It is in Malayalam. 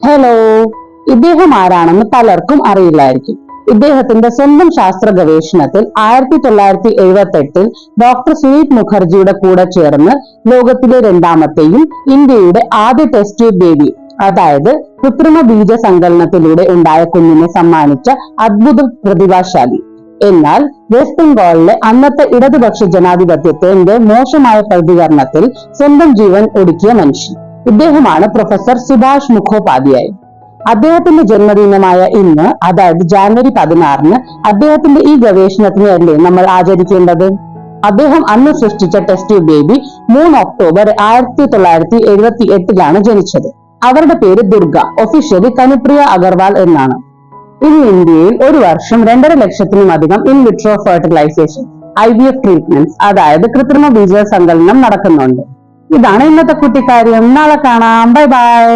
ഹലോ, ഇദ്ദേഹം ആരാണെന്ന് പലർക്കും അറിയില്ലായിരിക്കും. ഇദ്ദേഹത്തിന്റെ സ്വന്തം ശാസ്ത്ര ഗവേഷണത്തിൽ 1978 ഡോക്ടർ സുനീത് മുഖർജിയുടെ കൂടെ ചേർന്ന് ലോകത്തിലെ രണ്ടാമത്തെയും ഇന്ത്യയുടെ ആദ്യ ടെസ്റ്റ് ട്യൂബ് ബേബി, അതായത് കൃത്രിമ ബീജ സങ്കലനത്തിലൂടെ ഉണ്ടായ കുഞ്ഞിനെ സമ്മാനിച്ച അദ്ഭുത പ്രതിഭാശാലി. എന്നാൽ വെസ്റ്റ് ബംഗാളിലെ അന്നത്തെ ഇടതുപക്ഷ ജനാധിപത്യത്തിന്റെ മോശമായ പ്രതികരണത്തിൽ സ്വന്തം ജീവൻ ഒടുക്കിയ മനുഷ്യൻ ഇദ്ദേഹമാണ് പ്രൊഫസർ സുഭാഷ് മുഖോപാധ്യായ്. അദ്ദേഹത്തിന്റെ ജന്മദിനമായ ഇന്ന്, അതായത് ജാനുവരി 16 അദ്ദേഹത്തിന്റെ ഈ ഗവേഷണത്തിന് അല്ലേ നമ്മൾ ആചരിക്കേണ്ടത്. അദ്ദേഹം അന്ന് സൃഷ്ടിച്ച ടെസ്റ്റ് ട്യൂബ് ബേബി 3 ഒക്ടോബർ 1978 ജനിച്ചത്. അവരുടെ പേര് ദുർഗ, ഒഫീഷ്യലി കനുപ്രിയ അഗർവാൾ എന്നാണ്. ഇന്ന് ഇന്ത്യയിൽ ഒരു വർഷം 2.5 ലക്ഷത്തിനുമധികം in vitro fertilisation IVF treatments, അതായത് കൃത്രിമ ബീജ സങ്കലനം നടക്കുന്നുണ്ട്. ഇതാണ് ഇന്നത്തെ കുട്ടിക്കാര്യം. നാളെ കാണാം. Bye bye.